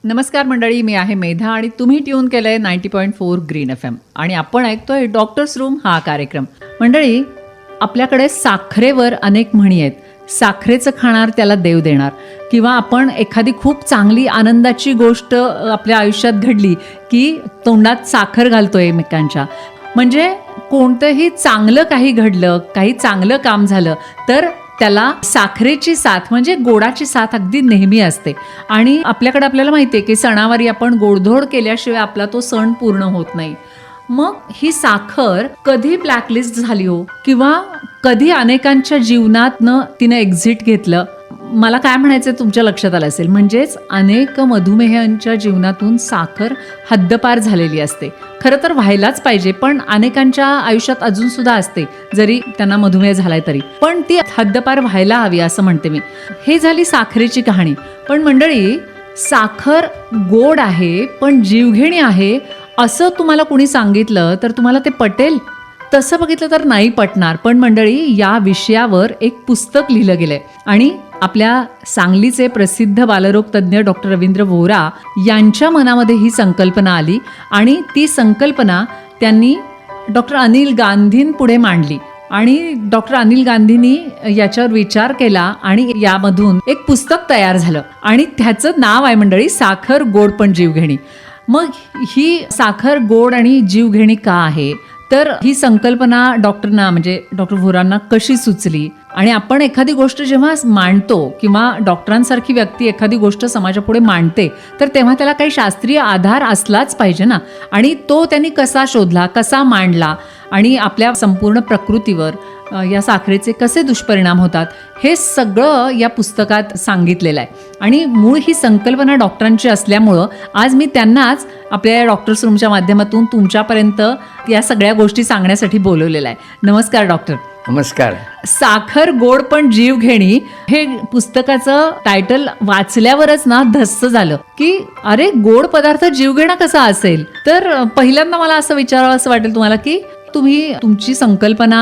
नमस्कार मंडळी, मी आहे मेधा आणि तुम्ही ट्यून केलंय 90.4 ग्रीन FM आणि आपण ऐकतोय डॉक्टर्स रूम हा कार्यक्रम. मंडळी, आपल्याकडे साखरेवर अनेक म्हणी आहेत. साखरेचं खाणार त्याला देव देणार, किंवा आपण एखादी खूप चांगली आनंदाची गोष्ट आपल्या आयुष्यात घडली की तोंडात साखर घालतोय एकमेकांच्या. म्हणजे कोणतंही चांगलं काही घडलं, काही चांगलं काम झालं तर त्याला साखरेची साथ म्हणजे गोडाची साथ अगदी नेहमी असते. आणि आपल्याकडे आपल्याला माहिती आहे की सणावारी आपण गोडधोड केल्याशिवाय आपला तो सण पूर्ण होत नाही. मग ही साखर कधी ब्लॅकलिस्ट झाली हो, किंवा कधी अनेकांच्या जीवनातनं तिनं एक्झिट घेतलं. मला काय म्हणायचं तुमच्या लक्षात आलं असेल, म्हणजेच अनेक मधुमेहांच्या जीवनातून साखर हद्दपार झालेली असते. खरं तर व्हायलाच पाहिजे, पण अनेकांच्या आयुष्यात अजून सुद्धा असते, जरी त्यांना मधुमेह झालाय तरी. पण ती हद्दपार व्हायला हवी असं म्हणते मी. हे झाली साखरेची कहाणी. पण मंडळी, साखर गोड आहे पण जीवघेणी आहे असं तुम्हाला कुणी सांगितलं तर तुम्हाला ते पटेल? तसं बघितलं तर नाही पटणार. पण मंडळी, या विषयावर एक पुस्तक लिहिलं गेलंय आणि आपल्या सांगलीचे प्रसिद्ध बालरोग तज्ज्ञ डॉक्टर रवींद्र वोरा यांच्या मनामध्ये ही संकल्पना आली आणि ती संकल्पना त्यांनी डॉक्टर अनिल गांधींपुढे मांडली. आणि डॉक्टर अनिल गांधींनी याच्यावर विचार केला आणि यामधून एक पुस्तक तयार झालं आणि त्याचं नाव आहे मंडळी, साखर गोड पण जीवघेणी. मग ही साखर गोड आणि जीवघेणी का आहे, तर ही संकल्पना डॉक्टरना म्हणजे डॉक्टर वोरांना कशी सुचली, आणि आपण एखादी गोष्ट जेव्हा मांडतो किंवा डॉक्टरांसारखी व्यक्ती एखादी गोष्ट समाजापुढे मांडते तर तेव्हा त्याला काही शास्त्रीय आधार असलाच पाहिजे ना. आणि तो त्यांनी कसा शोधला, कसा मांडला आणि आपल्या संपूर्ण प्रकृतीवर या साखरेचे कसे दुष्परिणाम होतात हे सगळं या पुस्तकात सांगितलेलं आहे. आणि मूळ ही संकल्पना डॉक्टरांची असल्यामुळं आज मी त्यांनाच आपल्या या डॉक्टर्स रूमच्या माध्यमातून तुमच्यापर्यंत या सगळ्या गोष्टी सांगण्यासाठी बोलवलेलं आहे. नमस्कार डॉक्टर. नमस्कार. साखर गोड पण जीवघेणी हे पुस्तकाचं टायटल वाचल्यावरच ना धस्स झालं की अरे, गोड पदार्थ जीवघेणा कसा असेल. तर पहिल्यांदा मला असं विचारावं असं वाटेल तुम्हाला की तुम्ही तुमची संकल्पना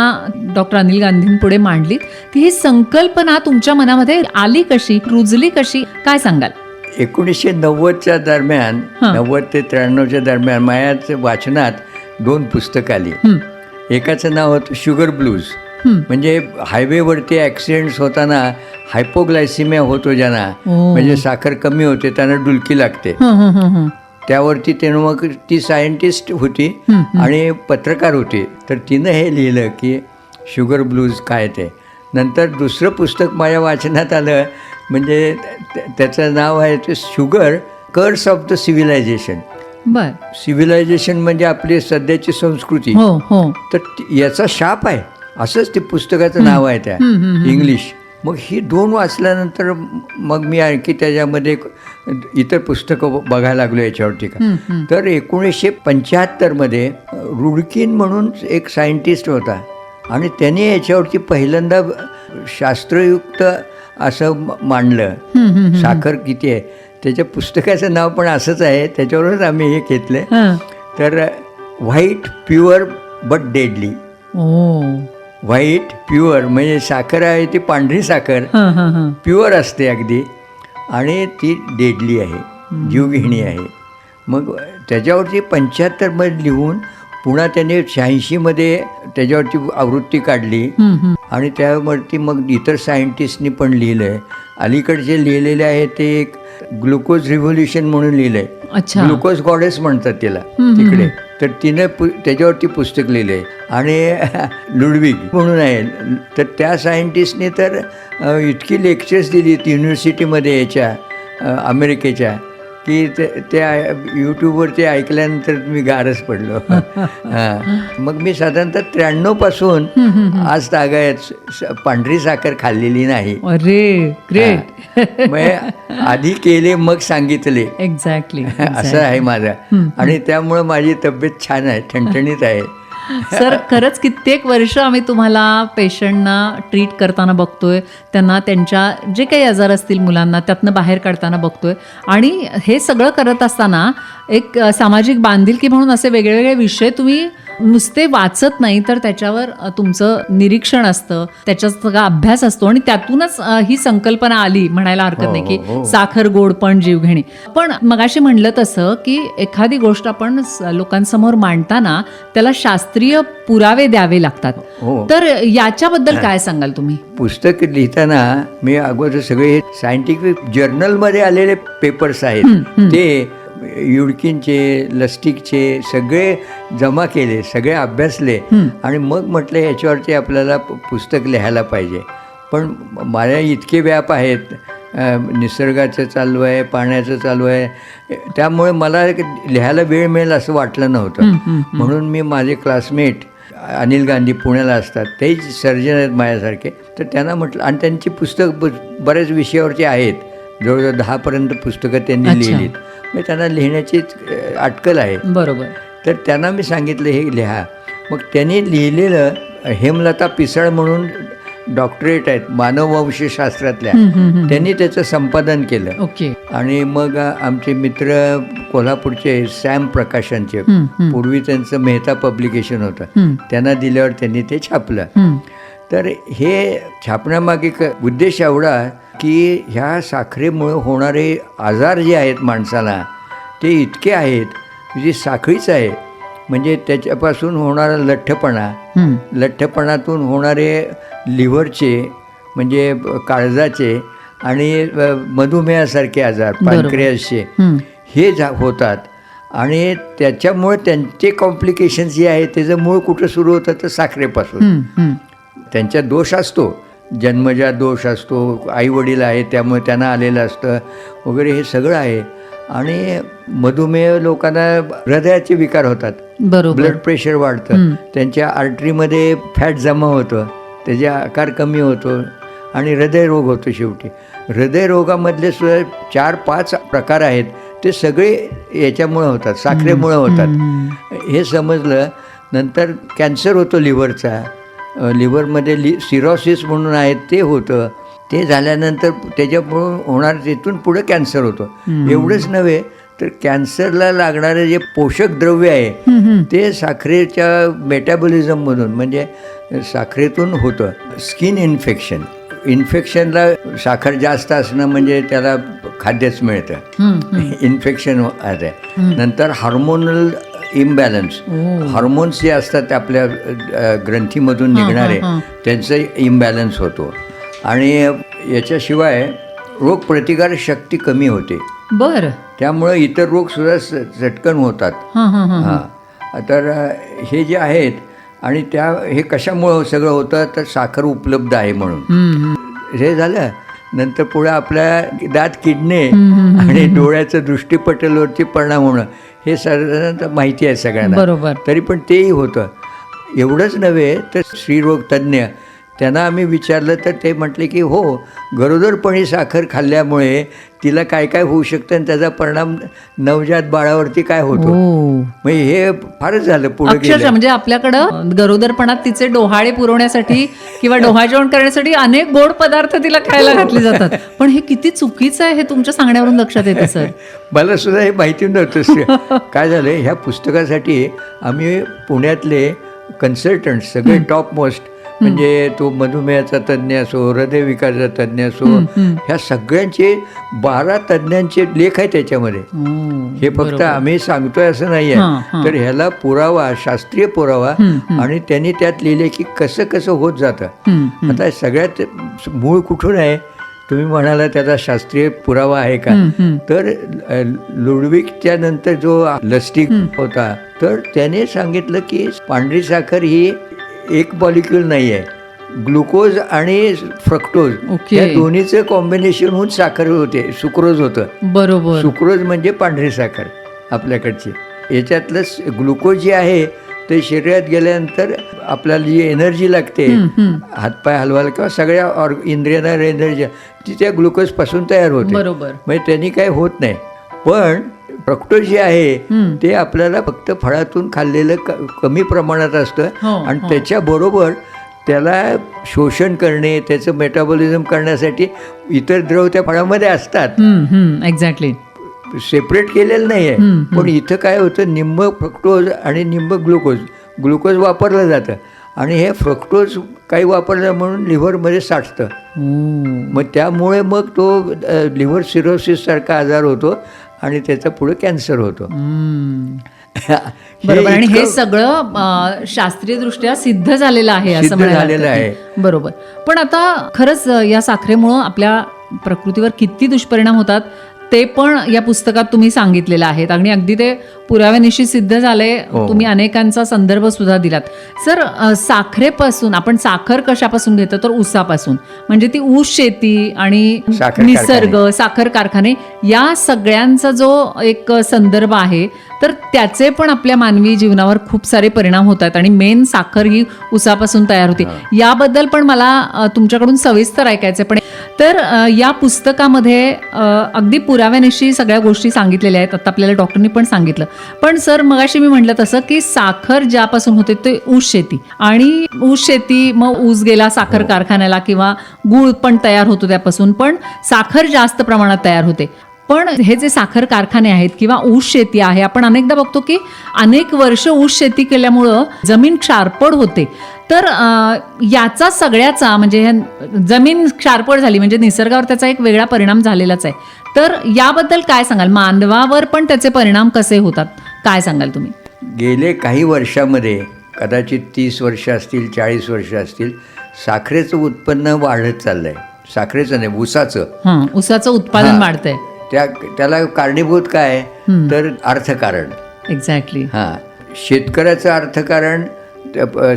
डॉक्टर अनिल गांधींपुढे मांडलीत, ती ही संकल्पना तुमच्या मनामध्ये आली कशी, रुजली कशी, काय सांगाल? 1990च्या दरम्यान 90 ते 93च्या दरम्यान माझ्या वाचनात 2 पुस्तकं आली. एकाचं नाव होतं शुगर ब्लूज, म्हणजे हायवेवरती ॲक्सिडेंट्स होताना हायपोग्लायसिमिया होतो ज्यांना, म्हणजे साखर कमी होते, त्यांना डुलकी लागते. त्यावरती त्यानं मग ती सायंटिस्ट होती आणि पत्रकार होती, तर तिनं हे लिहिलं की शुगर ब्लूज काय ते. नंतर दुसरं पुस्तक माझ्या वाचनात आलं, म्हणजे त्याचं नाव आहे ते sugar curse of the civilisation. बर. सिव्हिलायझेशन म्हणजे आपली सध्याची संस्कृती, तर याचा शाप आहे असंच ते पुस्तकाचं नाव आहे त्या इंग्लिश. मग ही 2 वाचल्यानंतर मग मी आणखी त्याच्यामध्ये इतर पुस्तकं बघायला लागलो याच्यावरती का. तर 1975मध्ये रुडकिन म्हणून एक सायंटिस्ट होता आणि त्याने याच्यावरती पहिल्यांदा शास्त्रयुक्त असं मांडलं साखर किती आहे. त्याच्या पुस्तकाचं नाव पण असंच आहे, त्याच्यावरच आम्ही हे घेतलं. तर white pure but deadly. White pure म्हणजे साखर आहे ती पांढरी साखर, प्युअर असते अगदी, आणि ती डेडली आहे, जीवघेणी आहे. मग त्याच्यावरती 75मध्ये लिहून पुन्हा त्याने 86मध्ये त्याच्यावरची आवृत्ती काढली आणि त्यावरती मग इतर सायंटिस्टनी पण लिहिलं आहे. अलीकडे जे लिहिलेले आहे ते एक ग्लुकोज रिव्होल्युशन म्हणून लिहिलं आहे. ग्लुकोज गॉडेस म्हणतात त्याला तिकडे. तर तिनं त्याच्यावरती पुस्तक लिहिलं आहे. आणि लुडविग म्हणून आहे, तर त्या सायंटिस्टने तर इतकी लेक्चर्स दिली युनिव्हर्सिटीमध्ये याच्या अमेरिकेच्या की त्या यूट्यूबवरती ऐकल्यानंतर मी गारच पडलो. मग मी साधारणतः 93पासून आज तागायत पांढरी साखर खाल्लेली नाही. अरे ग्रेट. मग आधी केले मग सांगितले. एक्झॅक्टली असं आहे माझं. आणि त्यामुळं माझी तब्येत छान आहे, ठणठणीत आहे. सर, खरंच कित्येक वर्ष आम्ही तुम्हाला पेशंटना ट्रीट करताना बघतोय, त्यांना त्यांच्या जे काही आजार असतील मुलांना त्यातनं बाहेर काढताना बघतोय. आणि हे सगळं करत असताना एक सामाजिक बांधिलकी म्हणून असे वेगवेगळे विषय तुम्ही नुसते वाचत नाही तर त्याच्यावर तुमचं निरीक्षण असतं, त्याचा सगळा अभ्यास असतो आणि त्यातूनच ही संकल्पना आली म्हणायला हरकत नाही की साखर गोड पण जीवघेणी. पण मगाशी म्हणलं तसं की एखादी गोष्ट आपण लोकांसमोर मांडताना त्याला शास्त्रीय पुरावे द्यावे लागतात. तर याच्याबद्दल काय सांगाल तुम्ही? पुस्तक लिहिताना मी अगोदर सगळे सायंटिफिक जर्नलमध्ये आलेले पेपर्स आहेत ते युडकिनचे, लस्टिकचे सगळे जमा केले, सगळे अभ्यासले आणि मग म्हटलं याच्यावरती आपल्याला पुस्तक लिहायला पाहिजे. पण माझ्या इतके व्याप आहेत, निसर्गाचं चालू आहे, पाण्याचं चालू आहे, त्यामुळे मला लिहायला वेळ मिळेल असं वाटलं नव्हतं. म्हणून मी माझे क्लासमेट अनिल गांधी पुण्याला असतात, तेच सर्जन आहेत माझ्यासारखे, तर त्यांना म्हटलं, आणि त्यांची पुस्तक बऱ्याच विषयावरची आहेत, जवळजवळ 10पर्यंत पुस्तकं त्यांनी लिहिलीत. मग त्यांना लिहिण्याची अटकल आहे. बरोबर. तर त्यांना मी सांगितलं हे लिहा. मग त्यांनी लिहिलेलं, हेमलता पिसाळ म्हणून डॉक्टरेट आहेत मानववंशशास्त्रातल्या, त्यांनी त्याचं संपादन केलं. ओके. आणि मग आमचे मित्र कोल्हापूरचे सॅम प्रकाशनचे, पूर्वी त्यांचं मेहता पब्लिकेशन होतं, त्यांना दिल्यावर त्यांनी ते छापलं. तर हे छापण्यामागे उद्देश एवढा की ह्या साखरेमुळे होणारे आजार जे आहेत माणसाला ते इतके आहेत, जी साखळीच आहे, म्हणजे त्याच्यापासून होणारा लठ्ठपणातून होणारे लिव्हरचे म्हणजे काळजाचे आणि मधुमेहासारखे आजार, पॅनक्रियासचे, हे होतात. आणि त्याच्यामुळे त्यांचे कॉम्प्लिकेशन्स जे आहेत त्याचं मूळ कुठं सुरू होतं तर साखरेपासून. त्यांचा दोष असतो, जन्मजात दोष असतो, आईवडील आहेत त्यामुळे त्यांना आलेलं असतं वगैरे, हे सगळं आहे. आणि मधुमेह लोकांना हृदयाचे विकार होतात, ब्लड प्रेशर वाढतं, त्यांच्या आर्टरीमध्ये फॅट जमा होतं, त्याचे आकार कमी होतो आणि हृदयरोग होतो. शेवटी हृदयरोगामधले सुद्धा 4-5 प्रकार आहेत, ते सगळे याच्यामुळं होतात, साखरेमुळं होतात. हे समजलं. नंतर कॅन्सर होतो लिव्हरचा, लिव्हरमध्ये सिरोसिस म्हणून आहेत ते होतं. ते झाल्यानंतर त्याच्यामुळं होणार, तिथून पुढे कॅन्सर होतो. एवढंच नव्हे तर कॅन्सरला लागणारे जे पोषक द्रव्य आहे ते साखरेच्या मेटाबॉलिझममधून म्हणजे साखरेतून होतं. स्किन इन्फेक्शनला साखर जास्त असणं म्हणजे त्याला खाद्यच मिळतं, इन्फेक्शन आहे. नंतर हार्मोनल इम्बॅलन्स, हार्मोन्स जे असतात आपल्या ग्रंथीमधून निघणारे त्यांचं इम्बॅलन्स होतो. आणि याच्याशिवाय रोगप्रतिकारक शक्ती कमी होते. बरं. त्यामुळं इतर रोग सुद्धा झटकन होतात. तर हे जे आहेत, आणि हे कशामुळं सगळं होतं तर साखर उपलब्ध आहे म्हणून. हे झालं. नंतर पुढे आपल्या दात किडणे आणि डोळ्याचं दृष्टीपटलावरती परिणाम होणं हे साधारणतः माहिती आहे सगळ्यांना. बरोबर. तरी पण तेही होतं. एवढंच नव्हे तर स्त्रीरोग तज्ज्ञ त्यांना आम्ही विचारलं तर ते म्हटले की हो, गरोदरपणी साखर खाल्ल्यामुळे तिला काय काय होऊ शकतं आणि त्याचा परिणाम नवजात बाळावरती काय होतो. म्हणजे हे फारच झालं पुढे गेलं. म्हणजे आपल्याकडं गरोदरपणात तिचे डोहाळे पुरवण्यासाठी किंवा डोहाळजेवण करण्यासाठी अनेक गोड पदार्थ तिला खायला घातले जातात. पण हे किती चुकीचं आहे हे तुमच्या सांगण्यावरून लक्षात येतं सर. मला सुद्धा हे माहिती नव्हतं. काय झालं, ह्या पुस्तकासाठी आम्ही पुण्यातले कन्सल्टंट सगळे टॉप मोस्ट, म्हणजे तो मधुमेहाचा तज्ज्ञ असो, हृदयविकाराचा तज्ज्ञ असो, ह्या सगळ्यांचे 12 तज्ज्ञांचे लेख आहेत त्याच्यामध्ये. हे फक्त आम्ही सांगतोय असं नाही आहे, तर ह्याला पुरावा, शास्त्रीय पुरावा, आणि त्यांनी त्यात लिहिले की कसं कसं होत जातं. आता सगळ्यात मूळ कुठून आहे तुम्ही म्हणाला, त्याचा शास्त्रीय पुरावा आहे का, तर लुडविकच्या नंतर जो लस्टिक होता तर त्याने सांगितलं की पांढरी साखर ही एक मॉलिक्यूल नाही आहे, ग्लुकोज आणि फ्रक्टोज या दोन्हीचं कॉम्बिनेशन होऊन साखर होते, सुक्रोज होतं. बरोबर. सुक्रोज म्हणजे पांढरी साखर आपल्याकडची. याच्यातलं ग्लुकोज जे आहे ते शरीरात गेल्यानंतर आपल्याला जी एनर्जी लागते, हातपाय हलवायला किंवा सगळ्या इंद्रियांना एनर्जी, ती त्या ग्लुकोजपासून तयार होते. बरोबर. म्हणजे त्यांनी काही होत नाही. पण फ्रक्टोज जे आहे ते आपल्याला फक्त फळातून खाल्लेलं कमी प्रमाणात असतं, आणि त्याच्याबरोबर त्याला शोषण करणे, त्याचं मेटाबॉलिझम करण्यासाठी इतर द्रव त्या फळामध्ये असतात. एक्झॅक्टली. सेपरेट केलेलं नाही आहे. पण इथं काय होतं, निम्म फ्रक्टोज आणि निम्म ग्लुकोज ग्लुकोज वापरलं जातं आणि हे फ्रक्टोज काही वापरलं म्हणून लिव्हरमध्ये साठतं. मग त्यामुळे मग तो लिव्हर सिरोसिससारखा आजार होतो आणि त्याचा पुढे कॅन्सर होतो. बरोबर. आणि हे सगळं शास्त्रीयदृष्ट्या सिद्ध झालेलं आहे असं झालेलं आहे. बरोबर. पण आता खरंच या साखरेमुळं आपल्या प्रकृतीवर किती दुष्परिणाम होतात ते पण या पुस्तकात तुम्ही सांगितलेलं आहे आणि अगदी ते पुराव्यानिशी सिद्ध झाले. तुम्ही अनेकांचा संदर्भ सुद्धा दिलात. सर, साखरेपासून आपण साखर कशापासून घेतो तर ऊसापासून, म्हणजे ती ऊस शेती आणि निसर्ग, साखर कारखाने या सगळ्यांचा जो एक संदर्भ आहे तर त्याचे पण आपल्या मानवी जीवनावर खूप सारे परिणाम होतात आणि मेन साखर ही ऊसापासून तयार होते. याबद्दल पण मला तुमच्याकडून सविस्तर ऐकायचं. पण तर या पुस्तकामध्ये अगदी पुराव्यानिशी सगळ्या गोष्टी सांगितलेल्या आहेत. आता आपल्याला डॉक्टरनी पण सांगितलं. पण सर, मगाशी मी म्हटलं तसं की साखर ज्यापासून होते ते ऊस शेती, आणि ऊस शेती मग ऊस गेला साखर कारखान्याला किंवा गूळ पण तयार होतो त्यापासून, पण साखर जास्त प्रमाणात तयार होते. पण हे जे साखर कारखाने आहेत किंवा ऊस शेती आहे, आपण अनेकदा बघतो की अनेक वर्ष ऊस शेती केल्यामुळं जमीन क्षारपड होते. तर याचा सगळ्याचा म्हणजे जमीन क्षारपड झाली म्हणजे निसर्गावर त्याचा एक वेगळा परिणाम झालेलाच आहे. तर याबद्दल काय सांगाल? मानवावर पण त्याचे परिणाम कसे होतात, काय सांगाल तुम्ही? गेले काही वर्षामध्ये, कदाचित 30 वर्ष असतील, 40 वर्ष असतील, साखरेचं उत्पन्न वाढत चाललंय. साखरेचं नाही, ऊसाचं. ऊसाचं उत्पादन वाढतंय. त्याला कारणीभूत काय तर अर्थकारण. एक्झॅक्टली. शेतकऱ्याचं अर्थकारण,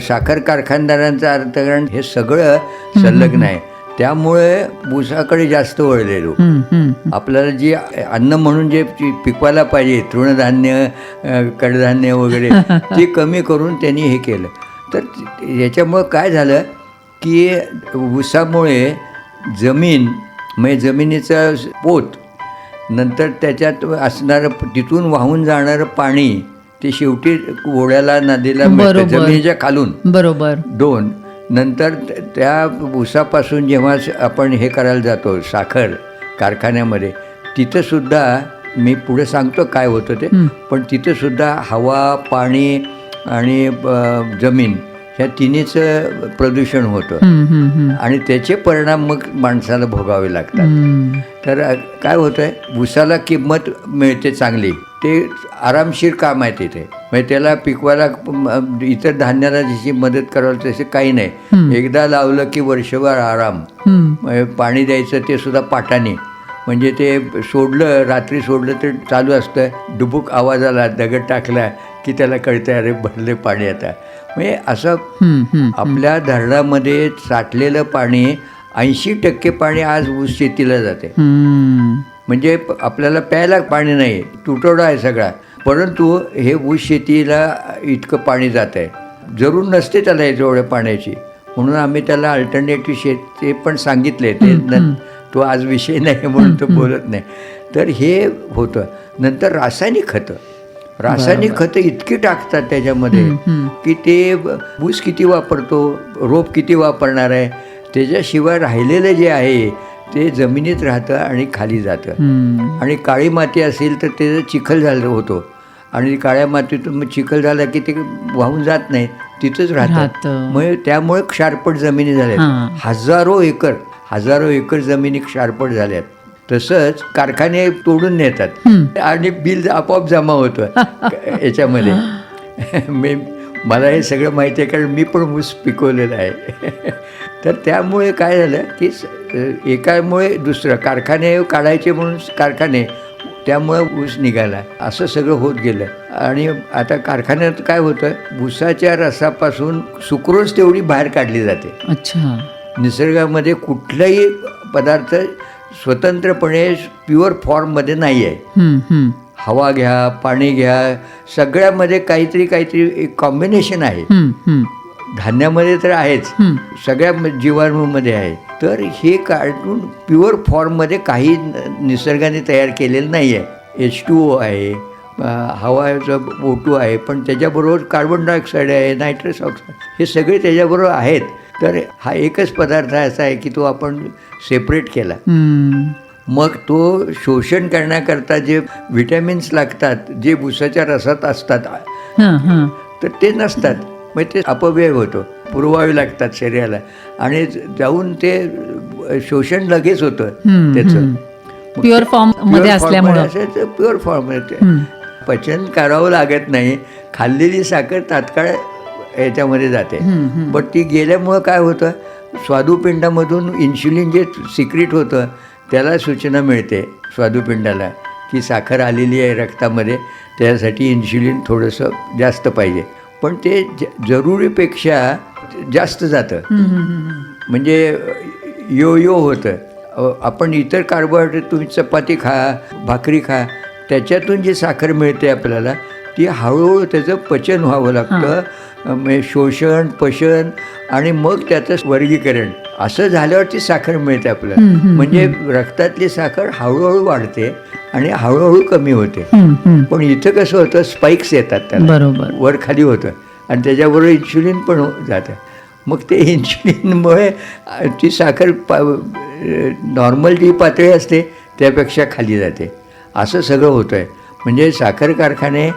साखर कारखानदारांचं अर्थकारण, हे सगळं संलग्न आहे. त्यामुळे ऊसाकडे जास्त वळले लोक. आपल्याला जी अन्न म्हणून जे पिकवायला पाहिजे, तृणधान्य, कडधान्य वगैरे, ते कमी करून त्यांनी हे केलं. तर याच्यामुळं काय झालं की ऊसामुळे जमीन, म्हणजे जमिनीचं पोत, नंतर त्याच्यात असणारं तिथून वाहून जाणारं पाणी ते शेवटी ओढ्याला, नदीला मिळतं जमिनीच्या खालून. बरोबर. 2 नंतर त्या ऊसापासून जेव्हा आपण हे करायला जातो साखर कारखान्यामध्ये, तिथंसुद्धा मी पुढे सांगतो काय होतं ते, पण तिथंसुद्धा हवा, पाणी आणि जमीन ह्या तिन्हीचं प्रदूषण होतं आणि त्याचे परिणाम मग माणसाला भोगावे लागतात. तर काय होतं आहे, ऊसाला किंमत मिळते चांगली, ते आरामशीर काम आहे तिथे. म्हणजे त्याला पिकवायला, इतर धान्याला जशी मदत करायला तसे काही नाही. एकदा लावलं की वर्षभर आराम. पाणी द्यायचं ते सुद्धा पाटाने, म्हणजे ते सोडलं, रात्री सोडलं तर चालू असतं. डुबुक आवाज आला, दगड टाकला की त्याला कळतं अरे भरले पाणी आता. म्हणजे असं आपल्या धरणामध्ये साठलेलं पाणी 80% पाणी आज ऊस शेतीला जाते. म्हणजे आपल्याला प्यायला पाणी नाही, तुटवडा आहे सगळा. परंतु हे ऊस शेतीला इतकं पाणी जात आहे. जरूर नसते त्याला एवढ्या पाण्याची, म्हणून आम्ही त्याला अल्टरनेटिव्ह शेती पण सांगितले. ते तो आज विषय नाही म्हणून तो बोलत नाही. तर हे होतं. नंतर रासायनिक खतं इतकी टाकतात त्याच्यामध्ये की ते ऊस किती वापरतो, रोप किती वापरणार आहे, त्याच्याशिवाय राहिलेलं जे आहे ते जमिनीत राहतं आणि खाली जातं. आणि काळी माती असेल तर त्याचं चिखल झालं होतो आणि काळ्या मातीतून मग चिखल झाला की ते वाहून जात नाही, तिथंच राहतं. मग त्यामुळे क्षारपड जमिनी झाल्यात. हजारो एकर जमिनी क्षारपड झाल्यात. तसंच कारखाने तोडून नेतात आणि बिल आपोआप जमा होतं याच्यामध्ये. मला हे सगळं माहिती आहे कारण मी पण ऊस पिकवलेलं आहे. तर त्यामुळे काय झालं की एकामुळे दुसरं कारखाने काढायचे म्हणून कारखाने, त्यामुळं ऊस निघाला. असं सगळं होत गेलं. आणि आता कारखान्यात काय होतं, ऊसाच्या रसापासून सुक्रोज तेवढी बाहेर काढली जाते. अच्छा. निसर्गामध्ये कुठलाही पदार्थ स्वतंत्रपणे प्युअर फॉर्ममध्ये नाही आहे. हवा घ्या, पाणी घ्या, सगळ्यामध्ये काहीतरी एक कॉम्बिनेशन आहे. धान्यामध्ये तर आहेच, सगळ्या जीवाणूमध्ये आहे. तर हे काढून प्युअर फॉर्ममध्ये काही निसर्गाने तयार केलेलं नाही आहे. H2O आहे, हवाचं O2 आहे, पण त्याच्याबरोबर कार्बन डायऑक्साईड आहे, नायट्रस ऑक्साईड, हे सगळे त्याच्याबरोबर आहेत. तर हा एकच पदार्थ असा आहे की तो आपण सेपरेट केला. मग तो शोषण करण्याकरता जे व्हिटॅमिन्स लागतात जे ऊसाच्या रसात असतात, तर ते नसतात. मग ते अपव्यय होतो, पुरवावे लागतात शरीराला आणि जाऊन ते शोषण लगेच होतं त्याचं. प्युअर फॉर्म मध्ये असल्यामुळे प्युअर फॉर्म पचन करावं लागत नाही. खाल्लेली साखर तात्काळ याच्यामध्ये जाते. पण ती गेल्यामुळं काय होतं, स्वादुपिंडामधून इन्शुलिन जे सिक्रिट होतं त्याला सूचना मिळते स्वादुपिंडाला की साखर आलेली आहे रक्तामध्ये, त्यासाठी इन्शुलिन थोडंसं जास्त पाहिजे. पण ते जरुरीपेक्षा जास्त जातं, म्हणजे यो होतं. आपण इतर कार्बोहायड्रेट, तुम्ही चपाती खा, भाकरी खा, त्याच्यातून जी साखर मिळते आपल्याला ती हळूहळू त्याचं पचन व्हावं लागतं, म्हणजे शोषण, पचन आणि मग त्याचं वर्गीकरण असं झाल्यावरती साखर मिळते आपल्याला. म्हणजे रक्तातली साखर हळूहळू वाढते आणि हळूहळू कमी होते. पण इथं कसं होतं, स्पाइक्स येतात त्याला, बरोबर, वर खाली होतं आणि त्याच्याबरोबर इन्शुलिन पण जातं. मग ते इन्शुलिनमुळे ती साखर नॉर्मल जी पातळी असते त्यापेक्षा खाली जाते. असं सगळं होतं आहे. म्हणजे साखर कारखाने,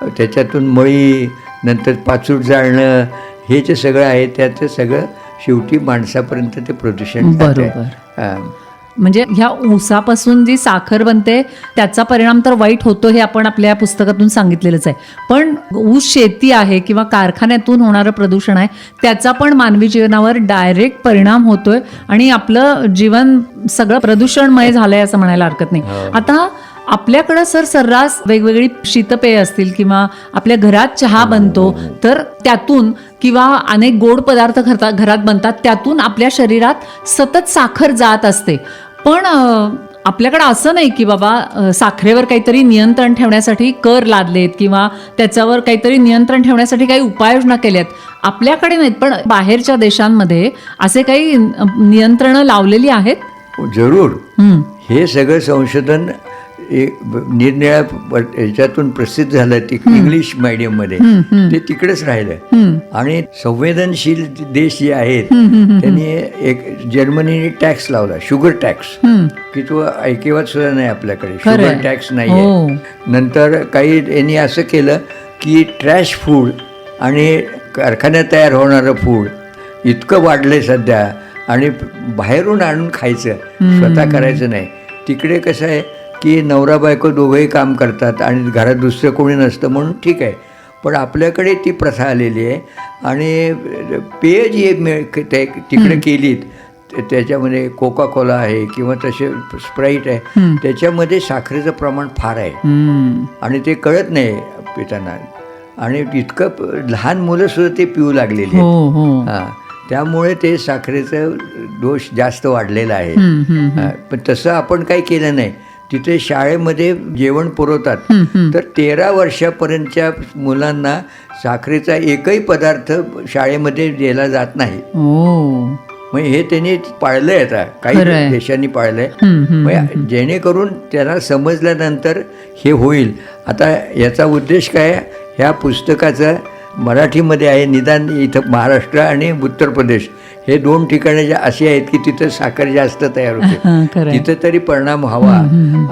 त्याच्यातून मळी, नंतर पाचूट जाळणं, हे जे सगळं आहे त्याचं सगळं शेवटी माणसापर्यंत ते प्रदूषण. बरोबर. म्हणजे ह्या ऊसापासून जी साखर बनते त्याचा परिणाम तर वाईट होतो हे आपण आपल्या पुस्तकातून सांगितलेलंच आहे. पण ऊस शेती आहे किंवा कारखान्यातून होणारं प्रदूषण आहे त्याचा पण मानवी जीवनावर डायरेक्ट परिणाम होतोय आणि आपलं जीवन सगळं प्रदूषणमय झालंय असं म्हणायला हरकत नाही. आता आपल्याकडं सर्रास वेगवेगळी शीतपेय असतील किंवा आपल्या घरात चहा बनतो तर त्यातून किंवा अनेक गोड पदार्थ घरात बनतात त्यातून आपल्या शरीरात सतत साखर जात असते. पण आपल्याकडं असं नाही की बाबा साखरेवर काहीतरी नियंत्रण ठेवण्यासाठी कर लादलेत किंवा त्याच्यावर काहीतरी नियंत्रण ठेवण्यासाठी काही उपाययोजना केल्यात. आपल्याकडे नाहीत, पण बाहेरच्या देशांमध्ये असे काही नियंत्रणं लावलेली आहेत. जरूर. हे सगळं संशोधन निरनिळ्या याच्यातून प्रसिद्ध झालं. ते इंग्लिश मीडियममध्ये ते तिकडेच राहिलं. आणि संवेदनशील देश जे आहेत त्यांनी एक जर्मनीने टॅक्स लावला, शुगर टॅक्स, की तो ऐकिवात सुद्धा नाही आपल्याकडे, शुगर टॅक्स नाही आहे. नंतर काही यांनी असं केलं की ट्रॅश फूड आणि कारखान्यात तयार होणारं फूड इतकं वाढलंय सध्या आणि बाहेरून आणून खायचं, स्वतः करायचं नाही. तिकडे कसं आहे की नवरा बायको दोघंही काम करतात आणि घरात दुसरं कोणी नसतं म्हणून ठीक आहे. पण आपल्याकडे ती प्रथा आलेली आहे आणि पेय जी तिकडे केलीत त्याच्यामध्ये कोका कोला आहे किंवा तसे स्प्राईट आहे, त्याच्यामध्ये साखरेचं प्रमाण फार आहे आणि ते कळत नाही पिताना. आणि इतकं लहान मुलं सुद्धा ते पिऊ लागलेली आहेत. हां, त्यामुळे ते साखरेचा दोष जास्त वाढलेला आहे. पण तसं आपण काही केलं नाही. तिथे शाळेमध्ये जेवण पुरवतात तर 13 वर्षापर्यंतच्या मुलांना साखरेचा एकही पदार्थ शाळेमध्ये दिला जात नाही. मग हे त्यांनी पाळलंय, आता काही देशांनी पाळलंय. मग जेणेकरून त्यांना समजल्यानंतर हे होईल. आता याचा उद्देश काय, ह्या पुस्तकाचा मराठीमध्ये आहे. निदान इथं महाराष्ट्र आणि उत्तर प्रदेश हे 2 ठिकाणे जे अशी आहेत की तिथं साखर जास्त तयार होते, तिथं तरी परिणाम व्हावा.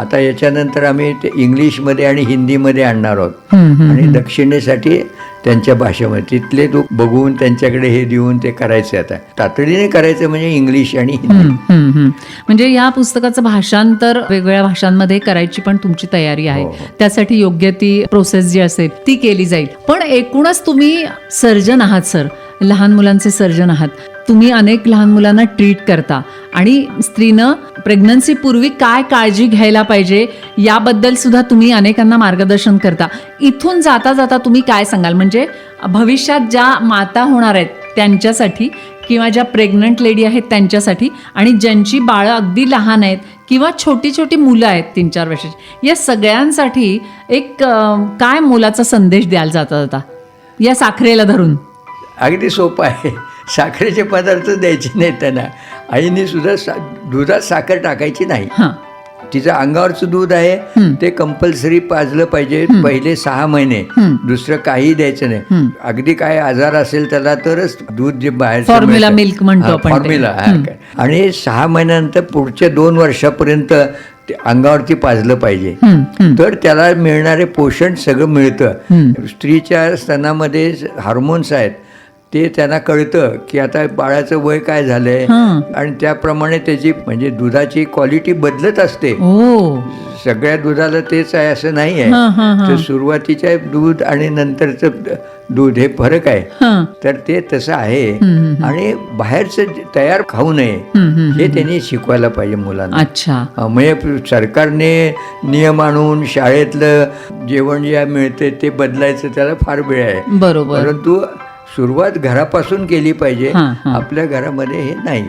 आता याच्यानंतर आम्ही ते इंग्लिशमध्ये आणि हिंदीमध्ये आणणार आहोत आणि दक्षिणेसाठी त्यांच्या भाषेमध्ये तिथले लोक बघून त्यांच्याकडे हे देऊन ते करायचे. आता तातडीने करायचं म्हणजे इंग्लिश आणि हिंदी. म्हणजे या पुस्तकाचं भाषांतर वेगवेगळ्या भाषांमध्ये करायची पण तुमची तयारी आहे. त्यासाठी योग्य ती प्रोसेस जी असेल ती केली जाईल. पण एकूणच तुम्ही सर्जन आहात सर, लहान मुलांचे सर्जन आहात. तुम्ही अनेक लहान मुलांना ट्रीट करता आणि स्त्रीनं प्रेग्नन्सीपूर्वी काय काळजी घ्यायला पाहिजे याबद्दल सुद्धा तुम्ही अनेकांना मार्गदर्शन करता. इथून जाता जाता तुम्ही काय सांगाल, म्हणजे भविष्यात ज्या माता होणार आहेत त्यांच्यासाठी किंवा ज्या प्रेग्नंट लेडी आहेत त्यांच्यासाठी आणि ज्यांची बाळं अगदी लहान आहेत किंवा छोटी छोटी मुलं आहेत 3-4 वर्षाची, या सगळ्यांसाठी एक काय मोलाचा संदेश द्याल जाता या साखरेला धरून? अगदी सोपं आहे. साखरेचे पदार्थ द्यायचे नाहीत त्यांना. आईने सुद्धा दुधात साखर टाकायची नाही. तिचं अंगावरचं दूध आहे ते कंपल्सरी पाजलं पाहिजे पहिले 6 महिने. दुसरं काही द्यायचं नाही. अगदी काय आजार असेल त्याला तरच दूध जे बाहेर फॉर्म्युला मिल्क म्हणतो आपण, फॉर्म्युला. आणि 6 महिन्यानंतर पुढच्या 2 वर्षापर्यंत ते अंगावरती पाजलं पाहिजे, तर त्याला मिळणारे पोषण सगळं मिळतं. स्त्रीच्या स्तनामध्ये हार्मोन्स आहेत, ते त्यांना कळतं की आता बाळाचं वय काय झालंय, आणि त्याप्रमाणे त्याची म्हणजे दुधाची क्वालिटी बदलत असते. सगळ्या दुधाला तेच आहे असं नाही आहे. तर सुरुवातीच्या दूध आणि नंतरचं दूध हे फरक आहे. तर ते तसं आहे. आणि बाहेरचं तयार खाऊ नये हे त्यांनी शिकवायला पाहिजे मुलांना. अच्छा. म्हणजे सरकारने नियम आणून शाळेतलं जेवण जे मिळते ते बदलायचं त्याला फार वेळ आहे. बरोबर. परंतु सुरुवात घरापासून केली पाहिजे. आपल्या घरामध्ये हे नाही.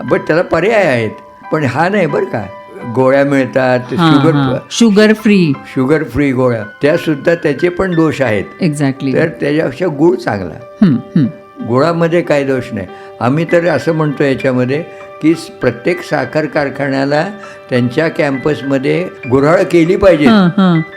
बट त्याला पर्याय आहेत, पण हा नाही बरं का. गोळ्या मिळतात शुगर फ्री गोळ्या, त्या सुद्धा त्याचे पण दोष आहेत. एक्झॅक्टली. तर त्याच्यापेक्षा गुळ चांगला. गुळामध्ये काही दोष नाही. आम्ही तर असं म्हणतो याच्यामध्ये की प्रत्येक साखर कारखान्याला त्यांच्या कॅम्पसमध्ये गुऱ्हाळ केली पाहिजे.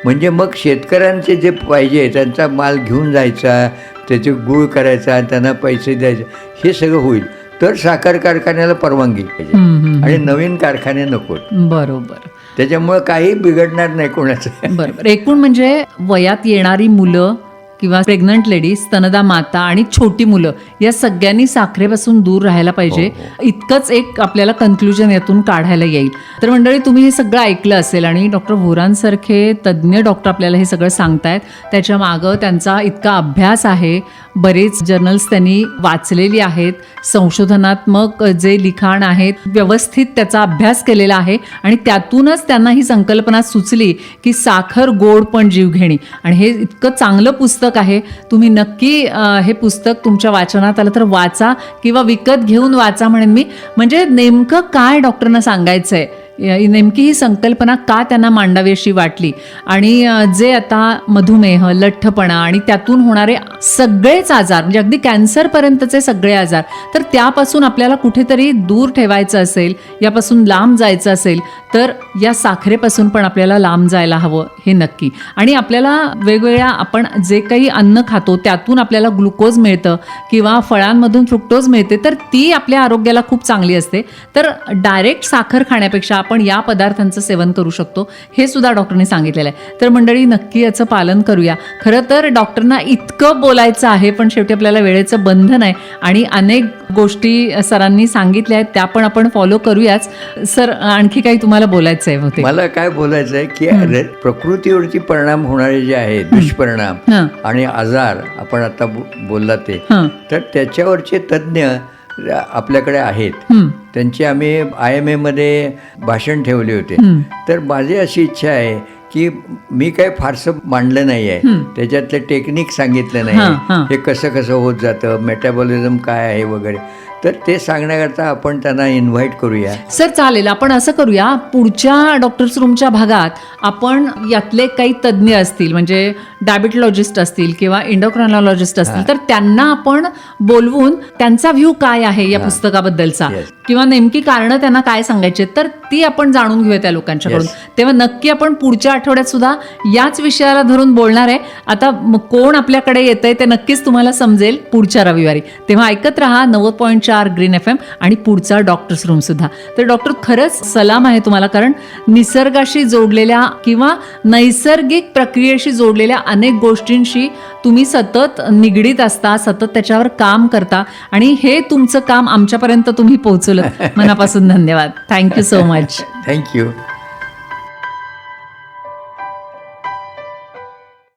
म्हणजे मग शेतकऱ्यांचे जे पाहिजे त्यांचा माल घेऊन जायचा, त्याचे गुळ करायचा, त्यांना पैसे द्यायचे, हे सगळं होईल. तर साखर कारखान्याला परवानगी पाहिजे आणि नवीन कारखाने नको. बरोबर. त्याच्यामुळे काही बिघडणार नाही कोणाचं. बरोबर. एकूण म्हणजे वयात येणारी मुलं किंवा प्रेग्नंट लेडी, स्तनदा माता आणि छोटी मुलं या सगळ्यांनी साखरेपासून दूर राहायला पाहिजे. इतकंच एक आपल्याला कन्क्लुजन यातून काढायला येईल. तर मंडळी, तुम्ही हे सगळं ऐकलं असेल आणि डॉक्टर व्होरांसारखे तज्ज्ञ डॉक्टर आपल्याला हे सगळं सांगतायत. त्याच्या मागं त्यांचा इतका अभ्यास आहे, बरेच जर्नल्स त्यांनी वाचलेली आहेत, संशोधनात्मक जे लिखाण आहेत व्यवस्थित त्याचा अभ्यास केलेला आहे आणि त्यातूनच त्यांना ही संकल्पना सुचली की साखर गोड पण जीवघेणी. आणि हे इतकं चांगलं पुस्तक आहे. तुम्ही नक्की हे पुस्तक तुमच्या वाचनात आलं तर वाचा किंवा विकत घेऊन वाचा म्हणेन मी. म्हणजे नेमकं काय डॉक्टरना सांगायचं आहे, नेमकी ही संकल्पना का त्यांना मांडावी अशी वाटली. आणि जे आता मधुमेह, लठ्ठपणा आणि त्यातून होणारे सगळेच आजार, म्हणजे अगदी कॅन्सरपर्यंतचे सगळे आजार, तर त्यापासून आपल्याला कुठेतरी दूर ठेवायचं असेल, यापासून लांब जायचं असेल तर या साखरेपासून पण आपल्याला लांब जायला हवं, हे नक्की. आणि आपल्याला वेगवेगळ्या आपण जे काही अन्न खातो त्यातून आपल्याला ग्लुकोज मिळतं किंवा फळांमधून फ्रुक्टोज मिळते, तर ती आपल्या आरोग्याला खूप चांगली असते. तर डायरेक्ट साखर खाण्यापेक्षा आपण या पदार्थांचं सेवन करू शकतो, हे सुद्धा डॉक्टरने सांगितलेलं आहे. तर मंडळी, नक्की याचं पालन करूया. खरं तर डॉक्टरना इतकं बोलायचं आहे, पण शेवटी आपल्याला वेळेचं बंधन आहे आणि अनेक गोष्टी सरांनी सांगितल्या आहेत, त्या पण आपण फॉलो करूयाच. सर, आणखी काही तुम्हाला बोलायचं आहे होते? मला काय बोलायचं आहे की प्रकृतीवरती परिणाम होणारे जे आहेत दुष्परिणाम आणि आजार आपण आता बोलला ते, तर त्याच्यावरचे तज्ज्ञ आपल्याकडे आहेत. त्यांची आम्ही IMA मध्ये भाषण ठेवले होते. तर माझी अशी इच्छा आहे की मी काही फारसं मांडलं नाही आहे, त्याच्यातले टेक्निक सांगितलं नाही, हे कसं कसं होत जातं, मेटाबॉलिझम काय आहे वगैरे. तर ते सांगण्याकरता आपण त्यांना इन्व्हाइट करूया. सर, चालेल. आपण असं करूया, पुढच्या डॉक्टर्स रूमच्या भागात आपण यातले काही तज्ज्ञ असतील, म्हणजे डायबिटॉलॉजिस्ट असतील किंवा एंडोक्रायनॉलॉजिस्ट असतील, तर त्यांना आपण बोलवून त्यांचा व्ह्यू काय आहे या पुस्तकाबद्दलचा किंवा नेमकी कारणं त्यांना काय सांगायचे, तर ती आपण जाणून घेऊया त्या लोकांच्याकडून. तेव्हा नक्की आपण पुढच्या आठवड्यात सुद्धा याच विषयाला धरून बोलणार आहे. आता कोण आपल्याकडे येतंय ते नक्कीच तुम्हाला समजेल पुढच्या रविवारी. तेव्हा ऐकत राहा 90.4 ग्रीन FM आणि पुढचा डॉक्टर्स रूम सुद्धा. तर डॉक्टर, खरंच सलाम आहे तुम्हाला, कारण निसर्गाशी जोडलेल्या किंवा नैसर्गिक प्रक्रियेशी जोडलेल्या अनेक गोष्टींशी तुम्ही सतत निगडीत असता, सतत त्याच्यावर काम करता आणि हे तुमचं काम आमच्यापर्यंत तुम्ही पोहोचवलं. मनापासून धन्यवाद. Thank you so much. थँक्यू.